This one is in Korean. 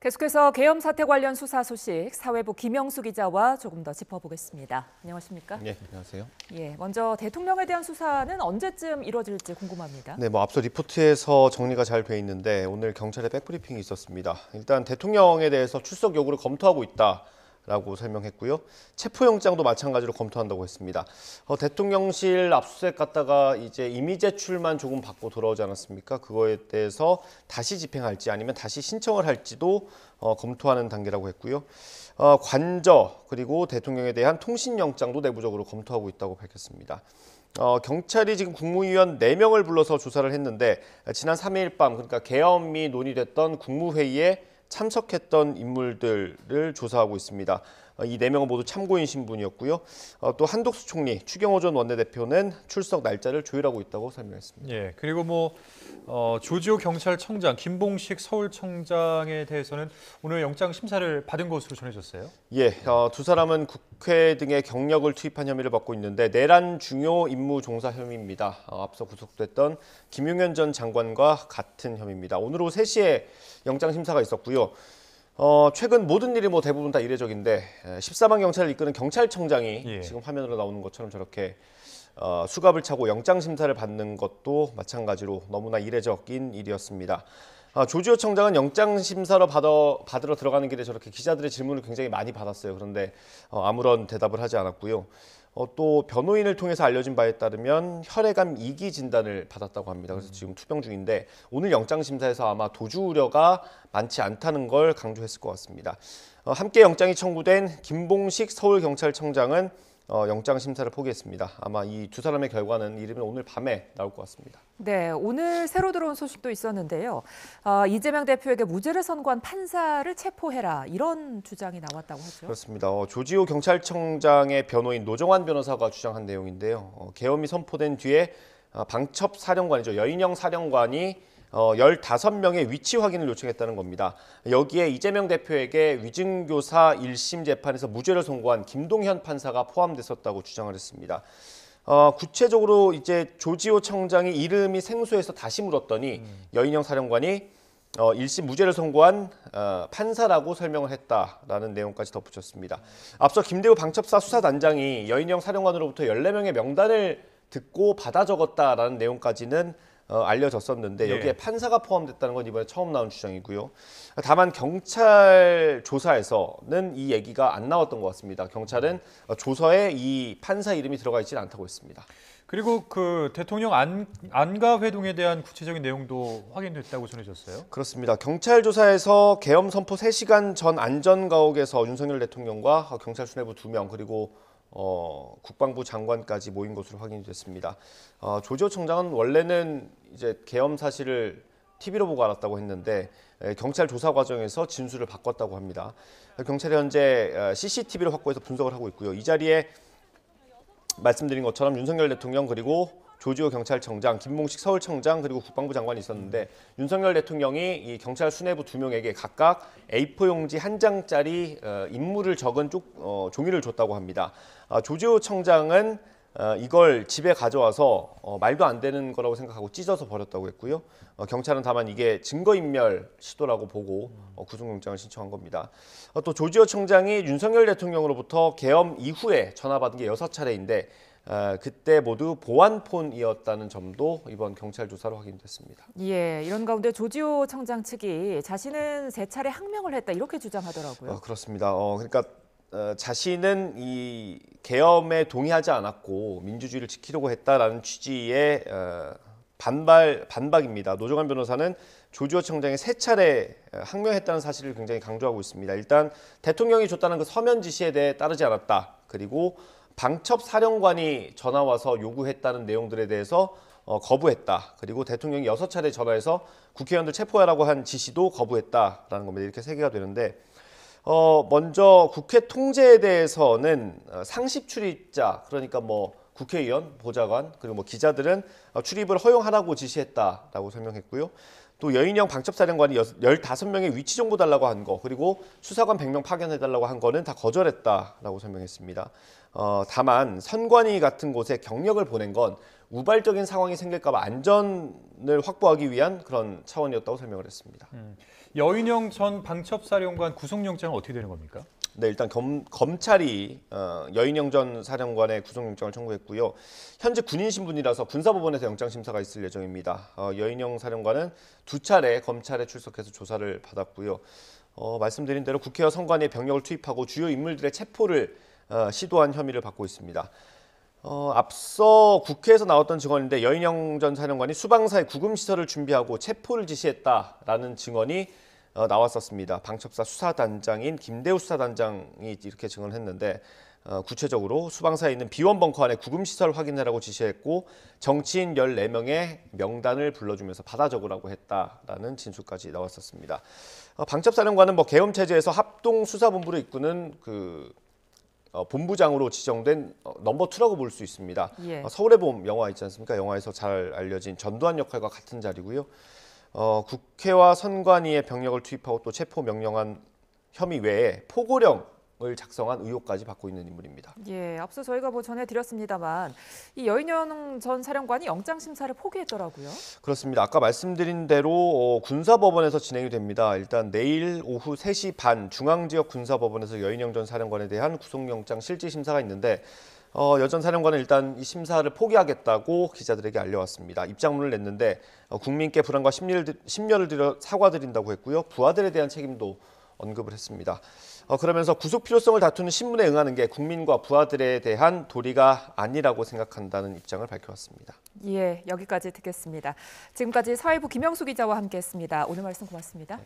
계속해서 계엄 사태 관련 수사 소식 사회부 김영수 기자와 조금 더 짚어보겠습니다. 안녕하십니까? 네, 안녕하세요. 예, 먼저 대통령에 대한 수사는 언제쯤 이루어질지 궁금합니다. 네, 앞서 리포트에서 정리가 잘 돼 있는데 오늘 경찰의 백브리핑이 있었습니다. 일단 대통령에 대해서 출석 여부를 검토하고 있다라고 설명했고요. 체포영장도 마찬가지로 검토한다고 했습니다. 대통령실 압수수색 갔다가 이제 임의 제출만 조금 받고 돌아오지 않았습니까? 그거에 대해서 다시 집행할지 아니면 다시 신청을 할지도 검토하는 단계라고 했고요. 관저 그리고 대통령에 대한 통신영장도 내부적으로 검토하고 있다고 밝혔습니다. 경찰이 지금 국무위원 4명을 불러서 조사를 했는데 지난 3일 밤 그러니까 계엄이 논의됐던 국무회의에 참석했던 인물들을 조사하고 있습니다. 이 4명은 모두 참고인 신분이었고요. 또 한독수 총리, 추경호 전 원내대표는 출석 날짜를 조율하고 있다고 설명했습니다. 예, 그리고 조지호 경찰청장, 김봉식 서울청장에 대해서는 오늘 영장 심사를 받은 것으로 전해졌어요. 예, 두 사람은 국회 등의 경력을 투입한 혐의를 받고 있는데 내란 중요 임무 종사 혐의입니다. 앞서 구속됐던 김용현 전 장관과 같은 혐의입니다. 오늘 오후 3시에 영장 심사가 있었고요. 최근 모든 일이 대부분 다 이례적인데 14만 경찰을 이끄는 경찰청장이 지금 화면으로 나오는 것처럼 저렇게 수갑을 차고 영장 심사를 받는 것도 마찬가지로 너무나 이례적인 일이었습니다. 조지호 청장은 영장 심사를 받으러 들어가는 길에 저렇게 기자들의 질문을 굉장히 많이 받았어요. 그런데 아무런 대답을 하지 않았고요. 또 변호인을 통해서 알려진 바에 따르면 혈액암 2기 진단을 받았다고 합니다. 그래서 지금 투병 중인데 오늘 영장 심사에서 아마 도주 우려가 많지 않다는 걸 강조했을 것 같습니다. 함께 영장이 청구된 김봉식 서울경찰청장은 영장 심사를 포기했습니다. 아마 이 두 사람의 결과는 이르면 오늘 밤에 나올 것 같습니다. 네, 오늘 새로 들어온 소식도 있었는데요. 이재명 대표에게 무죄를 선고한 판사를 체포해라 이런 주장이 나왔다고 하죠. 그렇습니다. 조지호 경찰청장의 변호인 노정환 변호사가 주장한 내용인데요. 계엄이 선포된 뒤에 방첩 사령관이죠. 여인영 사령관이 15명의 위치 확인을 요청했다는 겁니다. 여기에 이재명 대표에게 위증교사 1심 재판에서 무죄를 선고한 김동현 판사가 포함됐었다고 주장을 했습니다. 구체적으로 이제 조지호 청장이 이름이 생소해서 다시 물었더니 여인영 사령관이 1심 무죄를 선고한 판사라고 설명을 했다라는 내용까지 덧붙였습니다. 앞서 김대우 방첩사 수사단장이 여인영 사령관으로부터 14명의 명단을 듣고 받아 적었다라는 내용까지는 알려졌었는데 여기에 판사가 포함됐다는 건 이번에 처음 나온 주장이고요. 다만 경찰 조사에서는 이 얘기가 안 나왔던 것 같습니다. 경찰은 조서에 이 판사 이름이 들어가 있지는 않다고 했습니다. 그리고 그 대통령 안가 회동에 대한 구체적인 내용도 확인됐다고 전해졌어요. 그렇습니다. 경찰 조사에서 계엄 선포 3시간 전 안전가옥에서 윤석열 대통령과 경찰 수뇌부 2명 그리고 국방부 장관까지 모인 것으로 확인이 됐습니다. 조지호 청장은 원래는 이제 계엄 사실을 TV로 보고 알았다고 했는데 경찰 조사 과정에서 진술을 바꿨다고 합니다. 경찰이 현재 CCTV를 확보해서 분석을 하고 있고요. 이 자리에 말씀드린 것처럼 윤석열 대통령 그리고 조지호 경찰청장, 김봉식 서울청장 그리고 국방부 장관이 있었는데 윤석열 대통령이 이 경찰 수뇌부 2명에게 각각 A4 용지 1장짜리 임무를 적은 종이를 줬다고 합니다. 조지호 청장은 이걸 집에 가져와서 말도 안 되는 거라고 생각하고 찢어서 버렸다고 했고요. 경찰은 다만 이게 증거인멸 시도라고 보고 구속영장을 신청한 겁니다. 또 조지호 청장이 윤석열 대통령으로부터 계엄 이후에 전화받은 게 6차례인데 그때 모두 보안폰이었다는 점도 이번 경찰 조사로 확인됐습니다. 예, 이런 가운데 조지호 청장 측이 자신은 3차례 항명을 했다 이렇게 주장하더라고요. 그렇습니다. 그러니까 자신은 이 계엄에 동의하지 않았고 민주주의를 지키려고 했다라는 취지의 반박입니다. 노정환 변호사는 조지호 청장이 3차례 항명했다는 사실을 굉장히 강조하고 있습니다. 일단 대통령이 줬다는 그 서면 지시에 대해 따르지 않았다. 그리고 방첩 사령관이 전화 와서 요구했다는 내용들에 대해서 거부했다. 그리고 대통령이 6차례 전화해서 국회의원들 체포하라고 한 지시도 거부했다라는 겁니다. 이렇게 3개가 되는데 먼저 국회 통제에 대해서는 상식 출입자 그러니까 국회의원, 보좌관 그리고 기자들은 출입을 허용하라고 지시했다라고 설명했고요. 또 여인영 방첩사령관이 15명의 위치 정보 달라고 한 거 그리고 수사관 100명 파견해달라고 한 거는 다 거절했다라고 설명했습니다. 다만 선관위 같은 곳에 경력을 보낸 건 우발적인 상황이 생길까 봐 안전을 확보하기 위한 그런 차원이었다고 설명을 했습니다. 여인영 전 방첩사령관 구속영장은 어떻게 되는 겁니까? 네, 일단 검찰이 여인영 전 사령관의 구속영장을 청구했고요. 현재 군인 신분이라서 군사법원에서 영장 심사가 있을 예정입니다. 여인영 사령관은 2차례 검찰에 출석해서 조사를 받았고요. 말씀드린 대로 국회와 선관위에 병력을 투입하고 주요 인물들의 체포를 시도한 혐의를 받고 있습니다. 앞서 국회에서 나왔던 증언인데 여인영 전 사령관이 수방사의 구금시설을 준비하고 체포를 지시했다라는 증언이 나왔었습니다. 방첩사 수사단장인 김대우 수사단장이 이렇게 증언했는데 구체적으로 수방사에 있는 비원 벙커 안에 구금시설 확인하라고 지시했고 정치인 14명의 명단을 불러주면서 받아 적으라고 했다라는 진술까지 나왔었습니다. 방첩사령관은 계엄 체제에서 합동수사본부를 이끄는 본부장으로 지정된 넘버 2라고 볼 수 있습니다. 예. 서울의 봄 영화 있지 않습니까? 영화에서 잘 알려진 전두환 역할과 같은 자리고요. 국회와 선관위의 병력을 투입하고 또 체포 명령한 혐의 외에 포고령을 작성한 의혹까지 받고 있는 인물입니다. 예, 앞서 저희가 전해드렸습니다만 이 여인영 전 사령관이 영장 심사를 포기했더라고요. 그렇습니다. 아까 말씀드린 대로 군사법원에서 진행이 됩니다. 일단 내일 오후 3시 반 중앙지역 군사법원에서 여인영 전 사령관에 대한 구속영장 실질심사가 있는데 여 전 사령관은 일단 이 심사를 포기하겠다고 기자들에게 알려왔습니다. 입장문을 냈는데 국민께 불안과 심려를 드려 사과드린다고 했고요. 부하들에 대한 책임도 언급을 했습니다. 그러면서 구속 필요성을 다투는 신문에 응하는 게 국민과 부하들에 대한 도리가 아니라고 생각한다는 입장을 밝혀왔습니다. 예, 여기까지 듣겠습니다. 지금까지 사회부 김영수 기자와 함께했습니다. 오늘 말씀 고맙습니다.